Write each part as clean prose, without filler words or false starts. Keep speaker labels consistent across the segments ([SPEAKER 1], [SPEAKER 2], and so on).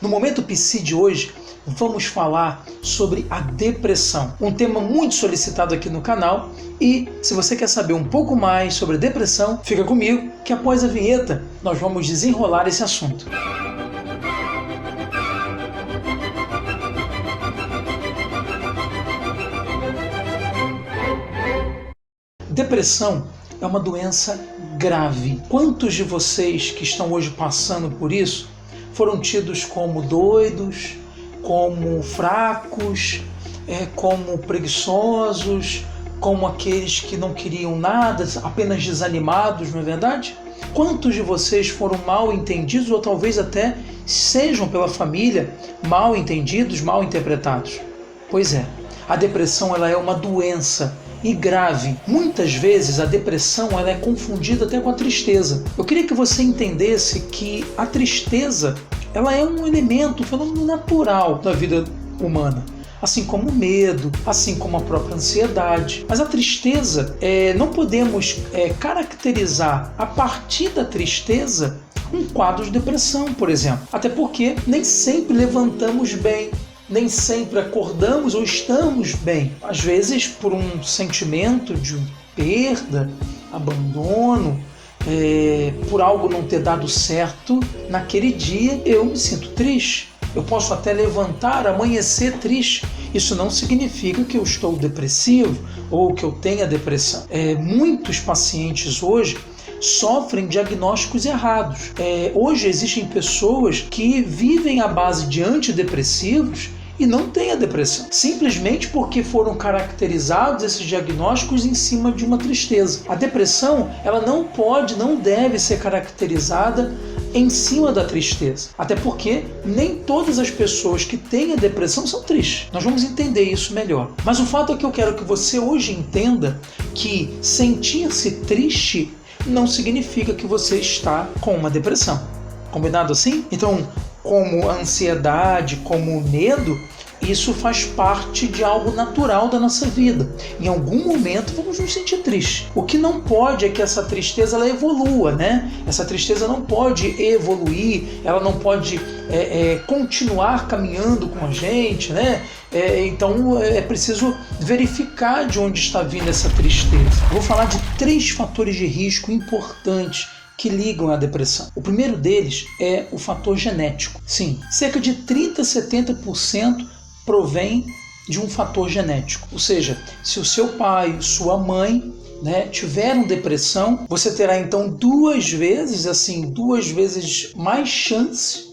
[SPEAKER 1] No Momento Psi de hoje, vamos falar sobre a depressão, um tema muito solicitado aqui no canal. E se você quer saber um pouco mais sobre a depressão, fica comigo que após a vinheta nós vamos desenrolar esse assunto. Depressão é uma doença grave. Quantos de vocês que estão hoje passando por isso foram tidos como doidos, como fracos, como preguiçosos, como aqueles que não queriam nada, apenas desanimados, não é verdade? Quantos de vocês foram mal entendidos ou talvez até sejam pela família mal entendidos, mal interpretados? Pois é, a depressão ela é uma doença e grave. Muitas vezes a depressão ela é confundida até com a tristeza. Eu queria que você entendesse que a tristeza ela é um elemento, um fenômeno natural da vida humana, assim como o medo, assim como a própria ansiedade. Mas a tristeza, não podemos caracterizar a partir da tristeza um quadro de depressão, por exemplo. Até porque nem sempre levantamos bem, nem sempre acordamos ou estamos bem. Às vezes, por um sentimento de perda, abandono, por algo não ter dado certo naquele dia, eu me sinto triste. Eu posso até levantar, amanhecer triste. Isso não significa que eu estou depressivo ou que eu tenha depressão. Muitos pacientes hoje sofrem diagnósticos errados. Hoje existem pessoas que vivem à base de antidepressivos e não têm a depressão, simplesmente porque foram caracterizados esses diagnósticos em cima de uma tristeza. A depressão, ela não deve ser caracterizada em cima da tristeza, até porque nem todas as pessoas que têm a depressão são tristes. Nós vamos entender isso melhor. Mas o fato é que eu quero que você hoje entenda que sentir-se triste não significa que você está com uma depressão. Combinado assim? Então, como a ansiedade, como o medo, isso faz parte de algo natural da nossa vida. Em algum momento vamos nos sentir tristes. O que não pode é que essa tristeza ela evolua, né? Essa tristeza não pode evoluir, ela não pode continuar caminhando com a gente, né? Então é preciso verificar de onde está vindo essa tristeza. Vou falar de 3 fatores de risco importantes que ligam à depressão. O primeiro deles é o fator genético. Sim, cerca de 30 a 70% provém de um fator genético. Ou seja, se o seu pai, sua mãe, tiveram depressão, você terá então duas vezes mais chance,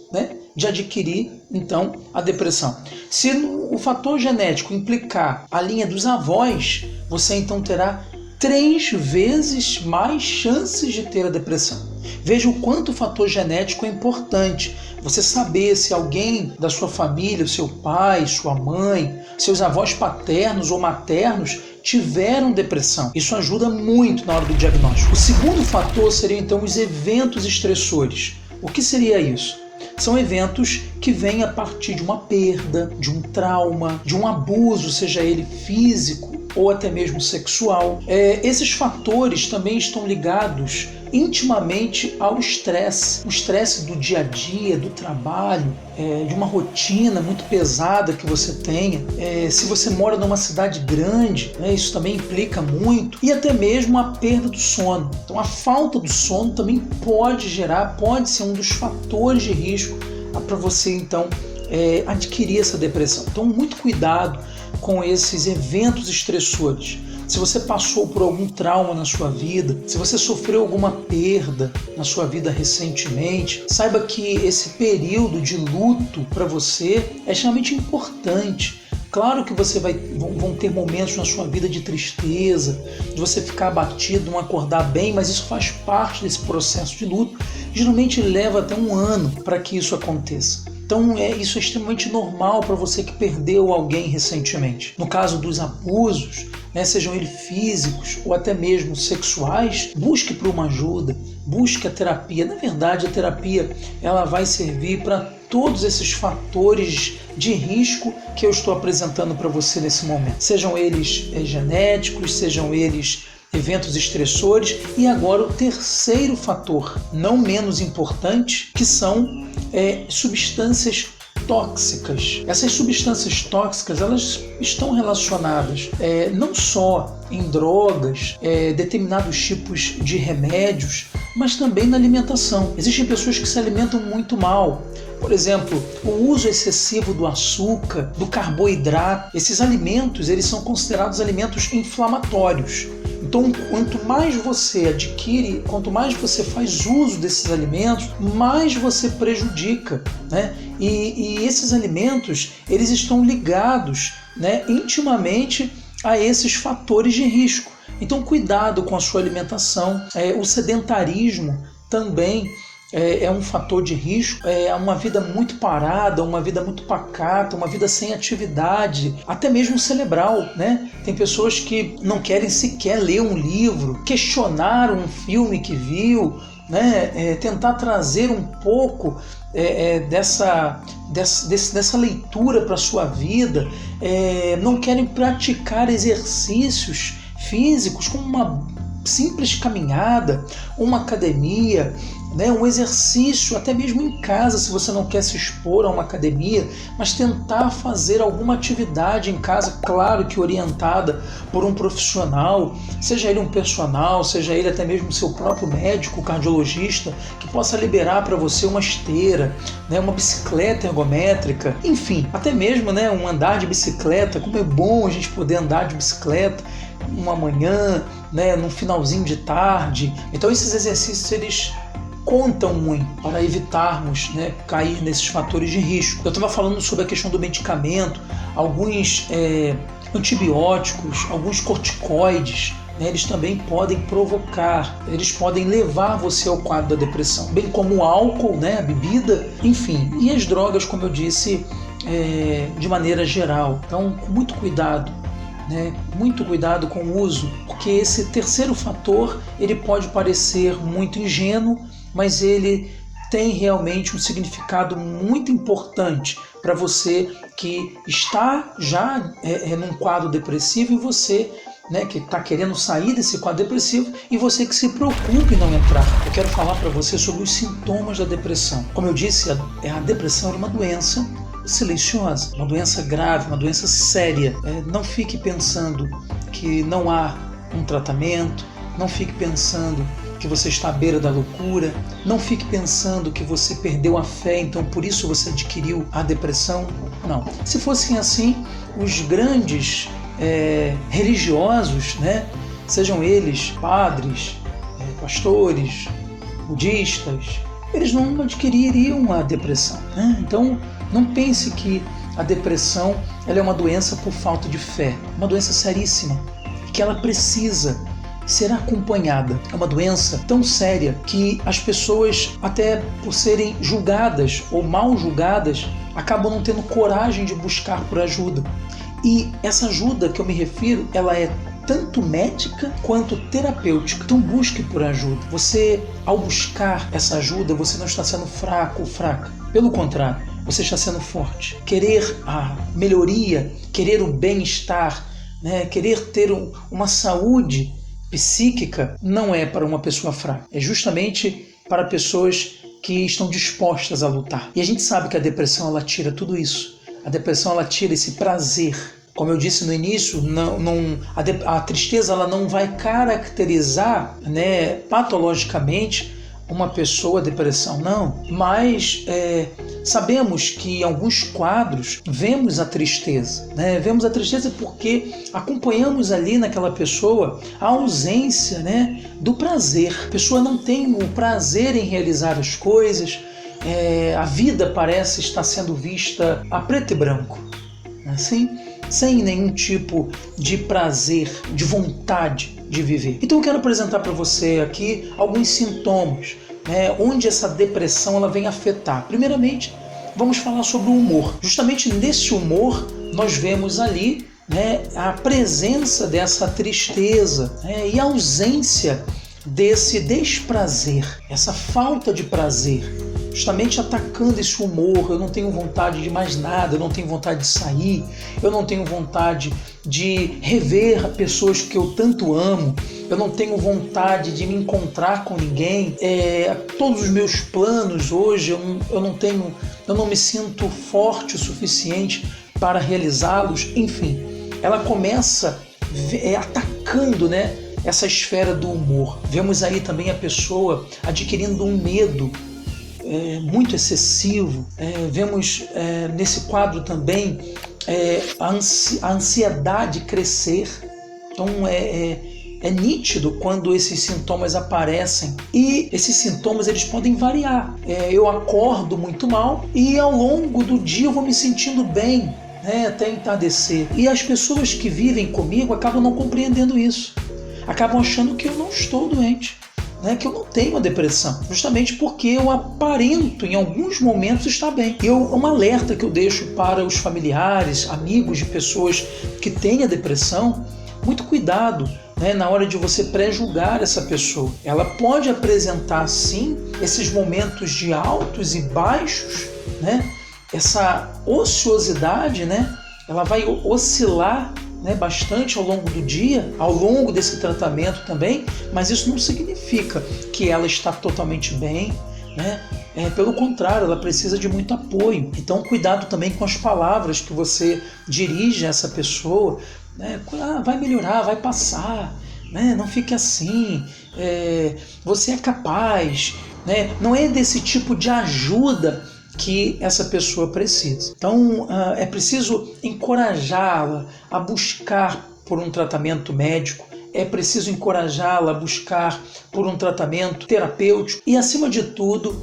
[SPEAKER 1] de adquirir então a depressão. Se o fator genético implicar a linha dos avós, você então terá 3 vezes mais chances de ter a depressão. Veja o quanto o fator genético é importante. Você saber se alguém da sua família, seu pai, sua mãe, seus avós paternos ou maternos tiveram depressão. Isso ajuda muito na hora do diagnóstico. O segundo fator seria então os eventos estressores. O que seria isso? São eventos que vêm a partir de uma perda, de um trauma, de um abuso, seja ele físico ou até mesmo sexual. Esses fatores também estão ligados intimamente ao estresse. O estresse do dia a dia, do trabalho, de uma rotina muito pesada que você tenha. Se você mora numa cidade grande, isso também implica muito. E até mesmo a perda do sono. Então a falta do sono também pode ser um dos fatores de risco para você então adquirir essa depressão. Então muito cuidado com esses eventos estressores. Se você passou por algum trauma na sua vida, se você sofreu alguma perda na sua vida recentemente, saiba que esse período de luto para você é extremamente importante. Claro que vão ter momentos na sua vida de tristeza, de você ficar abatido, não acordar bem, mas isso faz parte desse processo de luto. Geralmente leva até 1 ano para que isso aconteça. Então isso é extremamente normal para você que perdeu alguém recentemente. No caso dos abusos, sejam eles físicos ou até mesmo sexuais, busque por uma ajuda, busque a terapia. Na verdade, a terapia ela vai servir para todos esses fatores de risco que eu estou apresentando para você nesse momento. Sejam eles genéticos, sejam eles eventos estressores. E agora o terceiro fator, não menos importante, que são substâncias tóxicas. Essas substâncias tóxicas, elas estão relacionadas não só em drogas, determinados tipos de remédios, mas também na alimentação. Existem pessoas que se alimentam muito mal. Por exemplo, o uso excessivo do açúcar, do carboidrato. Esses alimentos, eles são considerados alimentos inflamatórios. Então, quanto mais você adquire, quanto mais você faz uso desses alimentos, mais você prejudica, né? E esses alimentos, eles estão ligados, né, intimamente a esses fatores de risco. Então, cuidado com a sua alimentação. O sedentarismo também é um fator de risco, uma vida muito parada, uma vida muito pacata, uma vida sem atividade, até mesmo cerebral, né? Tem pessoas que não querem sequer ler um livro, questionar um filme que viu, né? Tentar trazer um pouco dessa leitura para a sua vida, não querem praticar exercícios físicos como uma simples caminhada, uma academia, né, um exercício, até mesmo em casa, se você não quer se expor a uma academia, mas tentar fazer alguma atividade em casa, claro que orientada por um profissional, seja ele um personal, seja ele até mesmo seu próprio médico, cardiologista, que possa liberar para você uma esteira, né, uma bicicleta ergométrica, enfim, até mesmo, né, um andar de bicicleta. Como é bom a gente poder andar de bicicleta uma manhã, né, num finalzinho de tarde. Então esses exercícios, eles contam muito para evitarmos, né, cair nesses fatores de risco. Eu estava falando sobre a questão do medicamento, alguns antibióticos, alguns corticoides, né, eles também podem provocar, eles podem levar você ao quadro da depressão, bem como o álcool, né, a bebida, enfim, e as drogas, como eu disse, de maneira geral. Então, com muito cuidado. Muito cuidado com o uso, porque esse terceiro fator, ele pode parecer muito ingênuo, mas ele tem realmente um significado muito importante para você que está já num quadro depressivo, e você, né, que está querendo sair desse quadro depressivo, e você que se preocupa em não entrar. Eu quero falar para você sobre os sintomas da depressão. Como eu disse, a depressão é uma doença silenciosa, uma doença grave, uma doença séria. Não fique pensando que não há um tratamento, não fique pensando que você está à beira da loucura, não fique pensando que você perdeu a fé, então por isso você adquiriu a depressão. Não. Se fossem assim, os grandes religiosos, né, sejam eles padres, pastores, budistas, eles não adquiririam a depressão, né? Então, não pense que a depressão ela é uma doença por falta de fé, uma doença seríssima, que ela precisa ser acompanhada. É uma doença tão séria que as pessoas, até por serem julgadas ou mal julgadas, acabam não tendo coragem de buscar por ajuda. E essa ajuda que eu me refiro, ela é tanto médica quanto terapêutica. Então busque por ajuda. Você, ao buscar essa ajuda, você não está sendo fraco ou fraca. Pelo contrário, você está sendo forte. Querer a melhoria, querer o bem-estar, né? Querer ter uma saúde psíquica não é para uma pessoa fraca. É justamente para pessoas que estão dispostas a lutar. E a gente sabe que a depressão, ela tira tudo isso. A depressão, ela tira esse prazer. Como eu disse no início, a tristeza, ela não vai caracterizar, né, patologicamente uma pessoa depressão, não. Mas sabemos que em alguns quadros vemos a tristeza, né? Vemos a tristeza porque acompanhamos ali naquela pessoa a ausência, né, do prazer. A pessoa não tem o prazer em realizar as coisas, a vida parece estar sendo vista a preto e branco, assim, sem nenhum tipo de prazer, de vontade de viver. Então eu quero apresentar para você aqui alguns sintomas, né, onde essa depressão ela vem afetar. Primeiramente, vamos falar sobre o humor. Justamente nesse humor nós vemos ali, né, a presença dessa tristeza, né, e a ausência desse desprazer, essa falta de prazer. justamente atacando esse humor. Eu não tenho vontade de mais nada, eu não tenho vontade de sair, eu não tenho vontade de rever pessoas que eu tanto amo, eu não tenho vontade de me encontrar com ninguém. Todos os meus planos hoje eu não me sinto forte o suficiente para realizá-los. Enfim, ela começa atacando, né, essa esfera do humor. Vemos aí também a pessoa adquirindo um medo muito excessivo. Vemos nesse quadro também a ansiedade crescer. Então é nítido quando esses sintomas aparecem, e esses sintomas eles podem variar. Eu acordo muito mal e ao longo do dia eu vou me sentindo bem, né, até entardecer. E as pessoas que vivem comigo acabam não compreendendo isso, acabam achando que eu não estou doente, né, que eu não tenho a depressão, justamente porque eu aparento em alguns momentos estar bem. Um alerta que eu deixo para os familiares, amigos de pessoas que têm a depressão: muito cuidado, né, na hora de você pré-julgar essa pessoa. Ela pode apresentar sim esses momentos de altos e baixos, né, essa ociosidade, né, ela vai oscilar, né, bastante ao longo do dia, ao longo desse tratamento também, mas isso não significa que ela está totalmente bem, né? Pelo contrário, ela precisa de muito apoio. Então, cuidado também com as palavras que você dirige a essa pessoa, né? Vai melhorar, vai passar, né? Não fique assim, você é capaz, né? Não é desse tipo de ajuda que essa pessoa precisa. Então é preciso encorajá-la a buscar por um tratamento médico, é preciso encorajá-la a buscar por um tratamento terapêutico e, acima de tudo,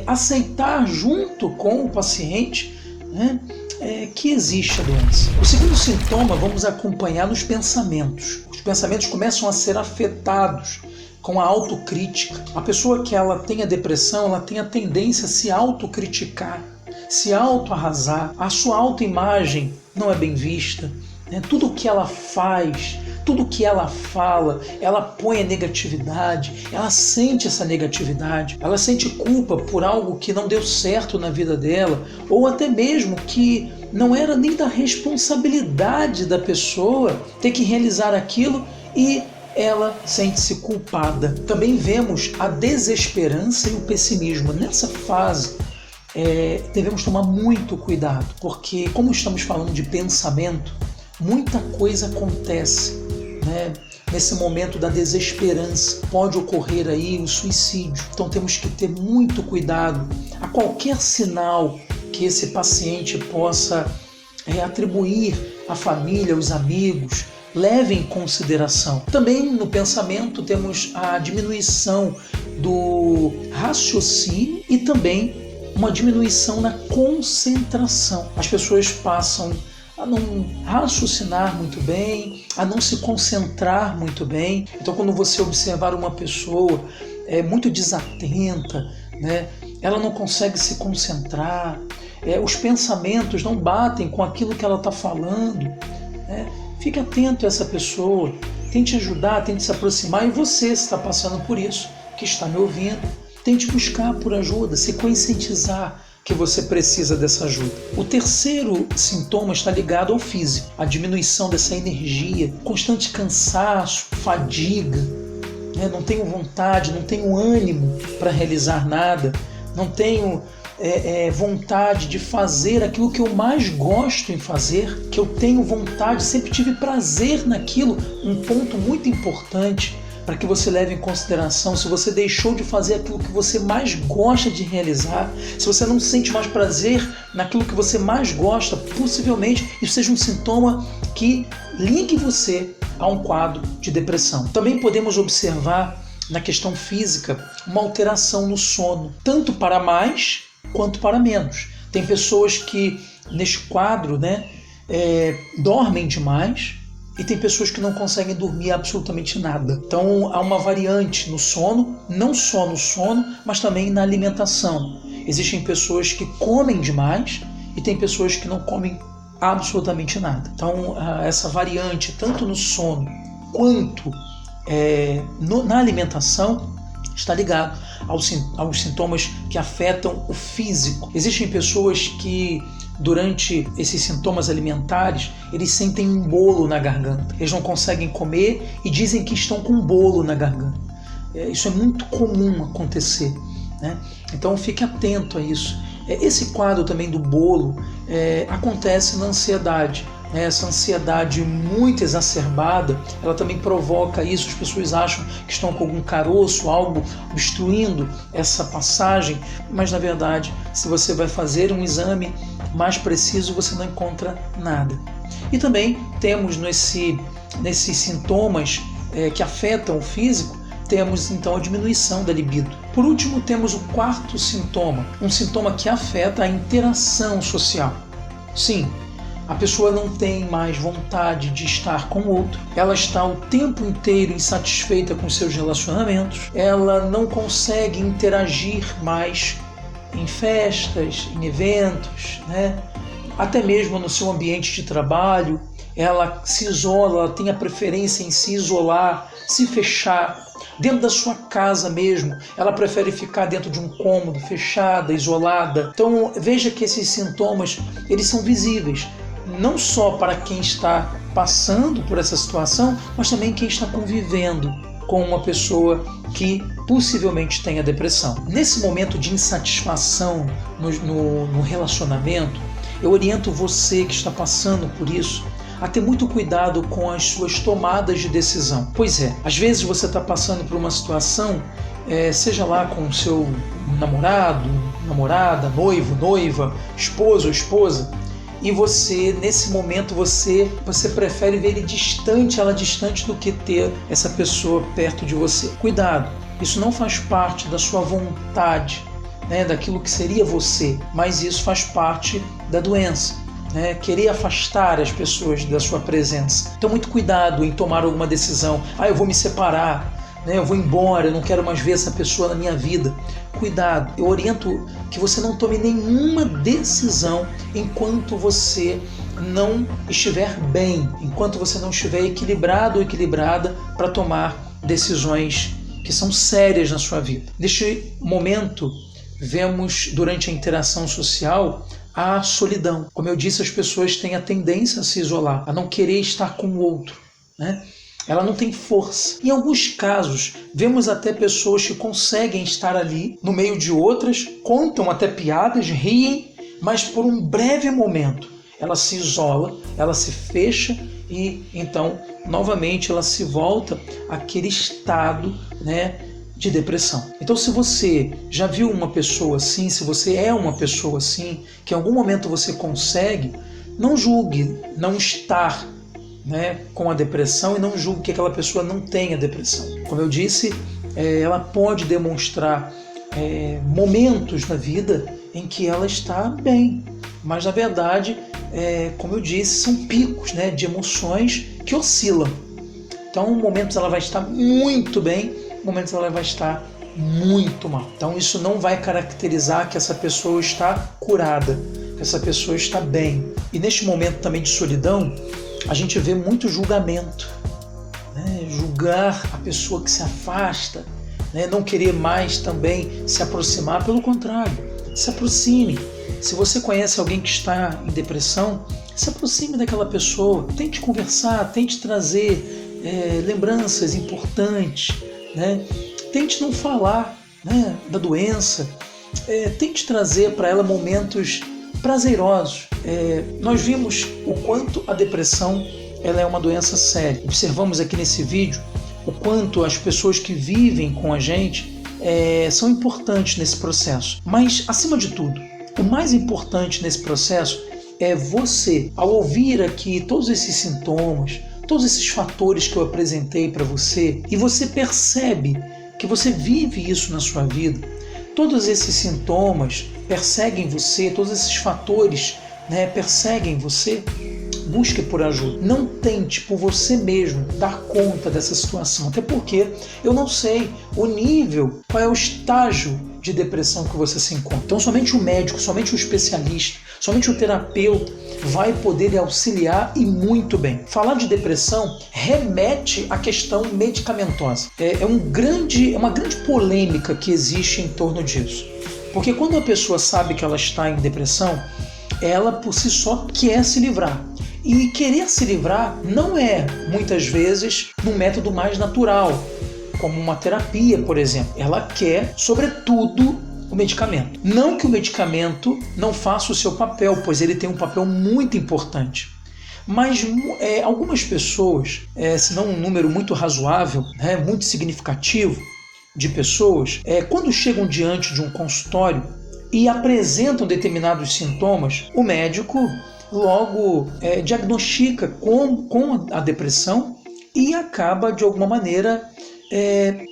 [SPEAKER 1] aceitar junto com o paciente, né, que existe a doença. O segundo sintoma vamos acompanhar nos pensamentos. Os pensamentos começam a ser afetados com a autocrítica. A pessoa que ela tem a depressão, ela tem a tendência a se autocriticar, se autoarrasar. A sua autoimagem não é bem vista, né? Tudo o que ela faz, tudo o que ela fala, ela põe a negatividade, ela sente essa negatividade, ela sente culpa por algo que não deu certo na vida dela, ou até mesmo que não era nem da responsabilidade da pessoa ter que realizar aquilo, e ela sente-se culpada. Também vemos a desesperança e o pessimismo. Nessa fase, devemos tomar muito cuidado, porque, como estamos falando de pensamento, muita coisa acontece, né? Nesse momento da desesperança, pode ocorrer aí o suicídio. Então temos que ter muito cuidado a qualquer sinal que esse paciente possa atribuir à família, aos amigos. Leve em consideração. Também no pensamento temos a diminuição do raciocínio e também uma diminuição na concentração. As pessoas passam a não raciocinar muito bem, a não se concentrar muito bem. Então, quando você observar uma pessoa muito desatenta, né, ela não consegue se concentrar, os pensamentos não batem com aquilo que ela está falando, né? Fique atento a essa pessoa, tente ajudar, tente se aproximar. E você, se está passando por isso, que está me ouvindo, tente buscar por ajuda, se conscientizar que você precisa dessa ajuda. O terceiro sintoma está ligado ao físico, a diminuição dessa energia, constante cansaço, fadiga, né? Não tenho vontade, não tenho ânimo para realizar nada, não tenho vontade de fazer aquilo que eu mais gosto em fazer, que eu tenho vontade, sempre tive prazer naquilo. Um ponto muito importante para que você leve em consideração: se você deixou de fazer aquilo que você mais gosta de realizar, se você não sente mais prazer naquilo que você mais gosta, possivelmente isso seja um sintoma que ligue você a um quadro de depressão. Também podemos observar na questão física uma alteração no sono, tanto para mais quanto para menos. Tem pessoas que neste quadro, né, dormem demais, e tem pessoas que não conseguem dormir absolutamente nada. Então há uma variante no sono, não só no sono, mas também na alimentação. Existem pessoas que comem demais e tem pessoas que não comem absolutamente nada. Então essa variante, tanto no sono quanto na alimentação, está ligado aos sintomas que afetam o físico. Existem pessoas que, durante esses sintomas alimentares, eles sentem um bolo na garganta. Eles não conseguem comer e dizem que estão com um bolo na garganta. Isso é muito comum acontecer, né? Então fique atento a isso. Esse quadro também do bolo acontece na ansiedade. Essa ansiedade muito exacerbada, ela também provoca isso. As pessoas acham que estão com algum caroço, algo obstruindo essa passagem, mas na verdade, se você vai fazer um exame mais preciso, você não encontra nada. E também temos nesses sintomas que afetam o físico, temos então a diminuição da libido. Por último, temos o quarto sintoma, um sintoma que afeta a interação social. Sim, a pessoa não tem mais vontade de estar com o outro, ela está o tempo inteiro insatisfeita com seus relacionamentos, ela não consegue interagir mais em festas, em eventos, né? Até mesmo no seu ambiente de trabalho, ela se isola, ela tem a preferência em se isolar, se fechar. Dentro da sua casa mesmo, ela prefere ficar dentro de um cômodo, fechada, isolada. Então veja que esses sintomas, eles são visíveis, não só para quem está passando por essa situação, mas também quem está convivendo com uma pessoa que possivelmente tenha depressão. Nesse momento de insatisfação no relacionamento, eu oriento você que está passando por isso a ter muito cuidado com as suas tomadas de decisão. Pois é, às vezes você está passando por uma situação, seja lá com o seu namorado, namorada, noivo, noiva, esposo ou esposa, e você, nesse momento, você prefere ver ele distante, ela distante, do que ter essa pessoa perto de você. Cuidado, isso não faz parte da sua vontade, né, daquilo que seria você, mas isso faz parte da doença, né, querer afastar as pessoas da sua presença. Então, muito cuidado em tomar alguma decisão. Eu vou me separar, né, eu vou embora, eu não quero mais ver essa pessoa na minha vida. Cuidado, eu oriento que você não tome nenhuma decisão enquanto você não estiver bem, enquanto você não estiver equilibrado ou equilibrada para tomar decisões que são sérias na sua vida. Neste momento, vemos durante a interação social a solidão. Como eu disse, as pessoas têm a tendência a se isolar, a não querer estar com o outro, né? Ela não tem força. Em alguns casos, vemos até pessoas que conseguem estar ali no meio de outras, contam até piadas, riem, mas por um breve momento ela se isola, ela se fecha e então novamente ela se volta àquele estado, né, de depressão. Então, se você já viu uma pessoa assim, se você é uma pessoa assim, que em algum momento você consegue, não julgue não estar, né, com a depressão, e não julgue que aquela pessoa não tenha depressão. Como eu disse, ela pode demonstrar momentos na vida em que ela está bem, mas na verdade, como eu disse, são picos, né, de emoções que oscilam. Então, momentos ela vai estar muito bem, momentos ela vai estar muito mal. Então, isso não vai caracterizar que essa pessoa está curada, que essa pessoa está bem. E neste momento também de solidão, a gente vê muito julgamento, né? Julgar a pessoa que se afasta, né? Não querer mais também se aproximar. Pelo contrário, se aproxime. Se você conhece alguém que está em depressão, se aproxime daquela pessoa, tente conversar, tente trazer lembranças importantes, né? Tente não falar, né, da doença, tente trazer para ela momentos prazerosos. Nós vimos o quanto a depressão ela é uma doença séria. Observamos aqui nesse vídeo o quanto as pessoas que vivem com a gente são importantes nesse processo. Mas, acima de tudo, o mais importante nesse processo é você, ao ouvir aqui todos esses sintomas, todos esses fatores que eu apresentei para você, e você percebe que você vive isso na sua vida, todos esses sintomas perseguem você, todos esses fatores, né, perseguem você, busque por ajuda. Não tente por você mesmo dar conta dessa situação, até porque eu não sei o nível, qual é o estágio de depressão que você se encontra. Então somente o médico, somente o especialista, somente o terapeuta vai poder lhe auxiliar e muito bem. Falar de depressão remete à questão medicamentosa. É uma grande polêmica que existe em torno disso. Porque quando a pessoa sabe que ela está em depressão, ela por si só quer se livrar. E querer se livrar não é, muitas vezes, um método mais natural, como uma terapia, por exemplo. Ela quer, sobretudo, o medicamento. Não que o medicamento não faça o seu papel, pois ele tem um papel muito importante. Mas algumas pessoas, se não um número muito razoável, muito significativo de pessoas, quando chegam diante de um consultório e apresentam determinados sintomas, o médico logo diagnostica com a depressão e acaba, de alguma maneira,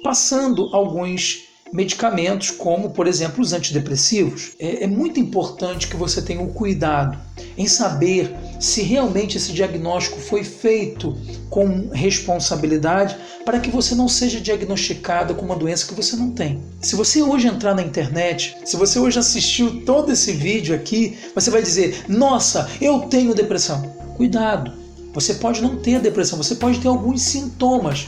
[SPEAKER 1] passando alguns medicamentos, como, por exemplo, os antidepressivos. É muito importante que você tenha o cuidado em saber se realmente esse diagnóstico foi feito com responsabilidade, para que você não seja diagnosticada com uma doença que você não tem. Se você hoje entrar na internet, se você hoje assistiu todo esse vídeo aqui, você vai dizer: nossa, eu tenho depressão. Cuidado, você pode não ter depressão, você pode ter alguns sintomas,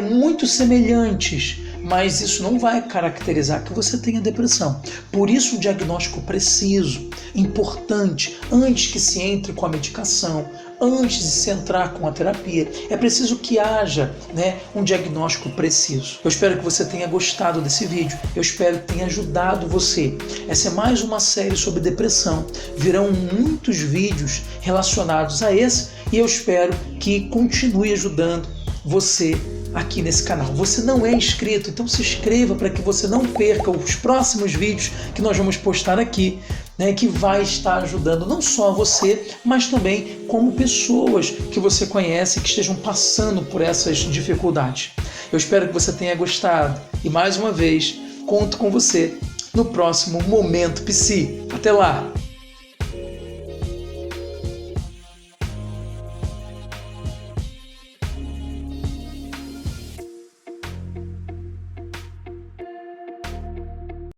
[SPEAKER 1] muito semelhantes, mas isso não vai caracterizar que você tenha depressão. Por isso o diagnóstico preciso, importante, antes que se entre com a medicação, antes de se entrar com a terapia, é preciso que haja um diagnóstico preciso. Eu espero que você tenha gostado desse vídeo, eu espero que tenha ajudado você. Essa é mais uma série sobre depressão, virão muitos vídeos relacionados a esse e eu espero que continue ajudando você aqui nesse canal. Você não é inscrito, então se inscreva para que você não perca os próximos vídeos que nós vamos postar aqui, que vai estar ajudando não só você, mas também como pessoas que você conhece que estejam passando por essas dificuldades. Eu espero que você tenha gostado e mais uma vez conto com você no próximo Momento Psi. Até lá!